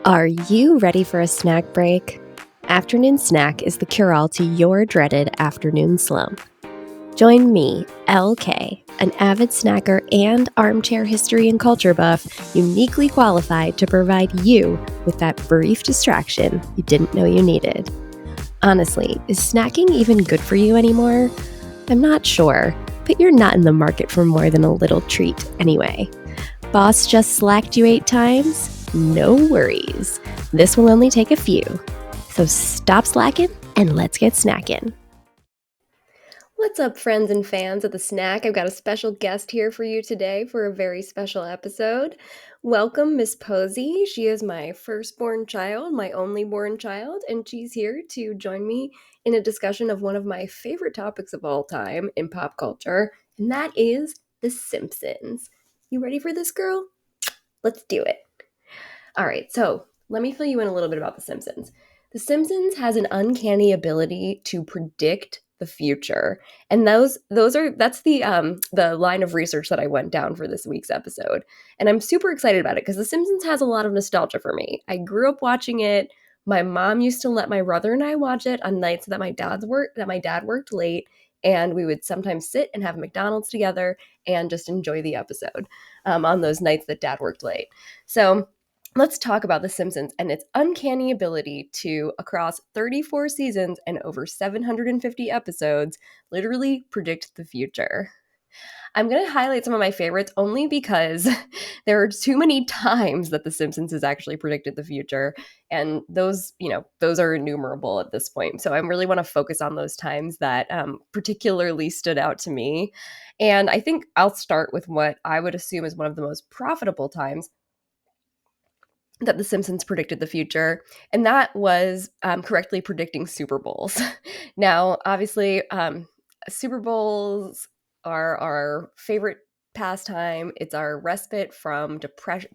Are you ready for a snack break? Afternoon Snack is the cure-all to your dreaded afternoon slump. Join me, LK, an avid snacker and armchair history and culture buff, uniquely qualified to provide you with that brief distraction you didn't know you needed. Honestly, is snacking even good for you anymore? I'm not sure, but you're not in the market for more than a little treat anyway. Boss just slacked you 8 times? No worries. This will only take a few. So stop slacking and let's get snacking. What's up, friends and fans of The Snack? I've got a special guest here for you today for a very special episode. Welcome, Miss Posey. She is my firstborn child, my only born child, and she's here to join me in a discussion of one of my favorite topics of all time in pop culture, and that is The Simpsons. You ready for this, girl? Let's do it. All right, so let me fill you in a little bit about The Simpsons. The Simpsons has an uncanny ability to predict the future, and that's the line of research that I went down for this week's episode, and I'm super excited about it because The Simpsons has a lot of nostalgia for me. I grew up watching it. My mom used to let my brother and I watch it on nights that my dad worked late, and we would sometimes sit and have McDonald's together and just enjoy the episode on those nights that dad worked late. So let's talk about The Simpsons and its uncanny ability to, across 34 seasons and over 750 episodes, literally predict the future. I'm going to highlight some of my favorites only because there are too many times that The Simpsons has actually predicted the future, and those are innumerable at this point. So I really want to focus on those times that particularly stood out to me. And I think I'll start with what I would assume is one of the most profitable times that The Simpsons predicted the future, and that was correctly predicting Super Bowls. Now, obviously, Super Bowls are our favorite pastime. It's our respite from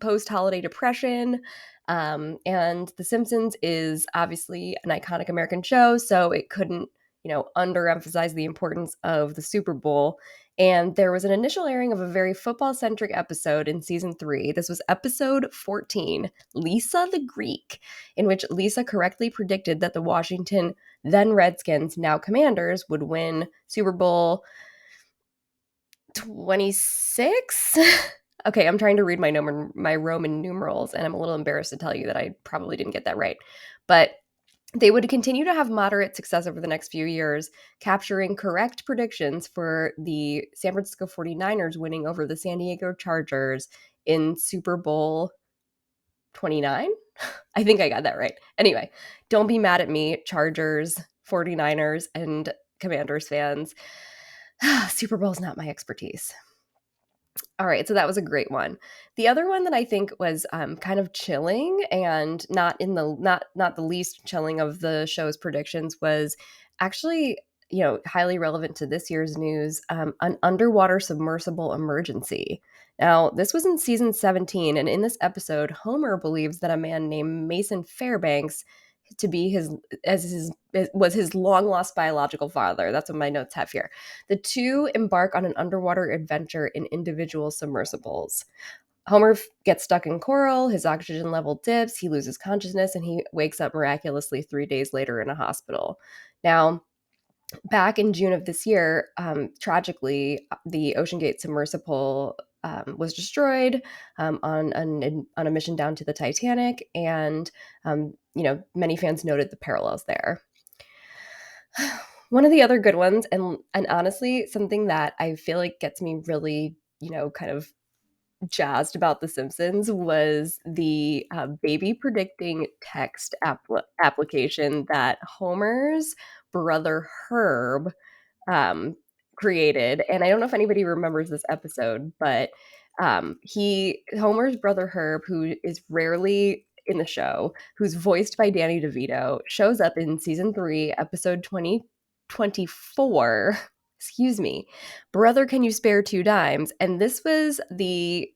post-holiday depression. And The Simpsons is obviously an iconic American show, so it couldn't, underemphasize the importance of the Super Bowl. And there was an initial airing of a very football-centric episode in season 3. This was episode 14, Lisa the Greek, in which Lisa correctly predicted that the Washington, then Redskins, now Commanders, would win Super Bowl 26? Okay, I'm trying to read my Roman numerals, and I'm a little embarrassed to tell you that I probably didn't get that right. But they would continue to have moderate success over the next few years, capturing correct predictions for the San Francisco 49ers winning over the San Diego Chargers in Super Bowl 29? I think I got that right. Anyway, don't be mad at me, Chargers, 49ers, and Commanders fans. Super Bowl's not my expertise. All right, so that was a great one. The other one that I think was kind of chilling and not the least chilling of the show's predictions was actually highly relevant to this year's news, an underwater submersible emergency. Now, this was in season 17, and in this episode, Homer believes that a man named Mason Fairbanks to be was his long lost biological father. That's what my notes have here. The two embark on an underwater adventure in individual submersibles. Homer gets stuck in coral, his oxygen level dips, he loses consciousness, and he wakes up miraculously 3 days later in a hospital. Now, back in June of this year, tragically, the OceanGate submersible was destroyed on a mission down to the Titanic, and many fans noted the parallels there. One of the other good ones, and honestly, something that I feel like gets me really, kind of jazzed about The Simpsons was the baby predicting text application that Homer's brother Herb created. And I don't know if anybody remembers this episode, but Homer's brother Herb, who is rarely in the show, who's voiced by Danny DeVito, shows up in season 3, episode 2024. Excuse me. Brother, can you spare 2 dimes? And this was the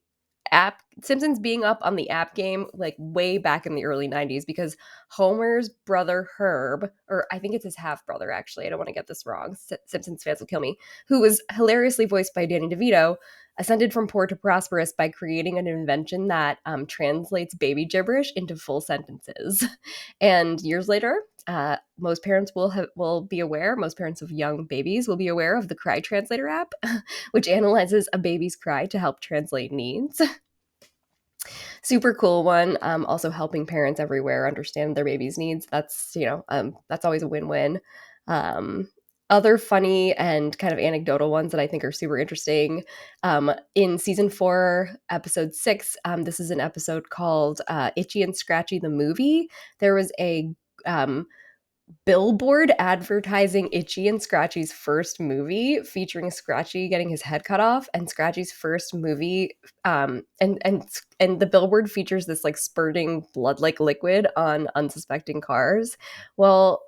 app Simpsons being up on the app game like way back in the early 90s, because Homer's brother Herb, or I think it's his half brother, actually, I don't want to get this wrong, Simpsons fans will kill me, who was hilariously voiced by Danny DeVito, ascended from poor to prosperous by creating an invention that translates baby gibberish into full sentences. And years later, most parents will be aware. Most parents of young babies will be aware of the Cry Translator app, which analyzes a baby's cry to help translate needs. Super cool one. Also helping parents everywhere understand their baby's needs. That's always a win-win. Um, Other funny and kind of anecdotal ones that I think are super interesting. In season 4, episode 6, this is an episode called Itchy and Scratchy the Movie. There was a billboard advertising Itchy and Scratchy's first movie, featuring Scratchy getting his head cut off, and Scratchy's first movie, and the billboard features this like spurting blood-like liquid on unsuspecting cars. Well,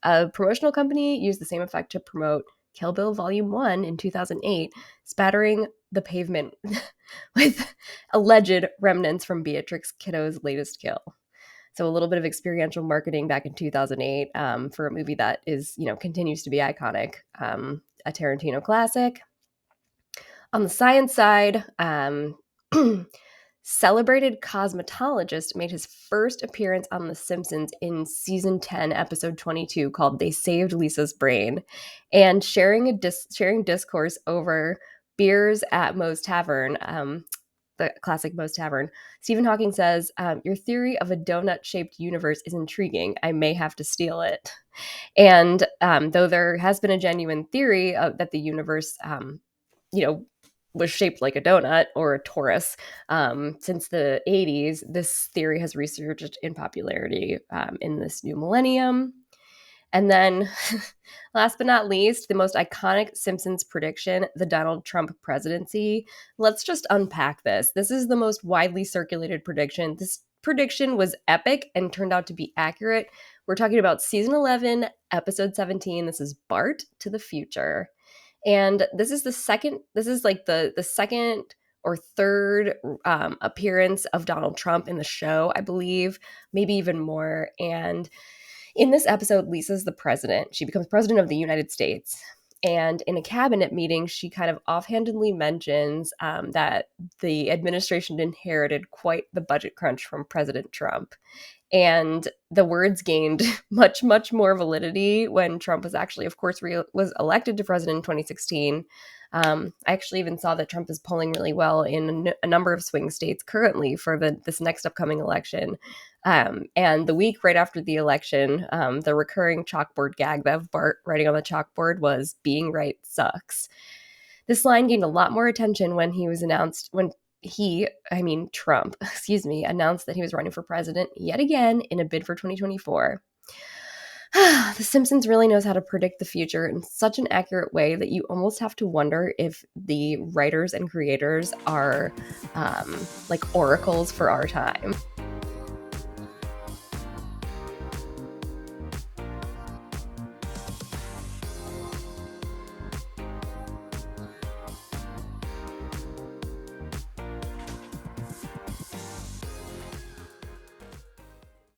a promotional company used the same effect to promote Kill Bill Volume 1 in 2008, spattering the pavement with alleged remnants from Beatrix Kiddo's latest kill. So a little bit of experiential marketing back in 2008 for a movie that continues to be iconic, a Tarantino classic. On the science side, celebrated cosmetologist made his first appearance on The Simpsons in season 10, episode 22, called "They Saved Lisa's Brain," and sharing discourse over beers at Moe's Tavern. The classic Moe's Tavern. Stephen Hawking says, "Your theory of a donut-shaped universe is intriguing. I may have to steal it." And though there has been a genuine theory that the universe, was shaped like a donut or a torus since the 80s, this theory has resurged in popularity in this new millennium. And then, last but not least, the most iconic Simpsons prediction, the Donald Trump presidency. Let's just unpack this. This is the most widely circulated prediction. This prediction was epic and turned out to be accurate. We're talking about season 11, episode 17. This is Bart to the Future. And this is the second or third appearance of Donald Trump in the show, I believe, maybe even more. And in this episode, Lisa's the president. She becomes president of the United States. And in a cabinet meeting, she kind of offhandedly mentions that the administration inherited quite the budget crunch from President Trump. And the words gained much, much more validity when Trump was actually, of course, was elected to president in 2016. I actually even saw that Trump is polling really well in a number of swing states currently for this next upcoming election. And the week right after the election, the recurring chalkboard gag of Bart writing on the chalkboard was "Being right sucks." This line gained a lot more attention when Trump, announced that he was running for president yet again in a bid for 2024. The Simpsons really knows how to predict the future in such an accurate way that you almost have to wonder if the writers and creators are like oracles for our time.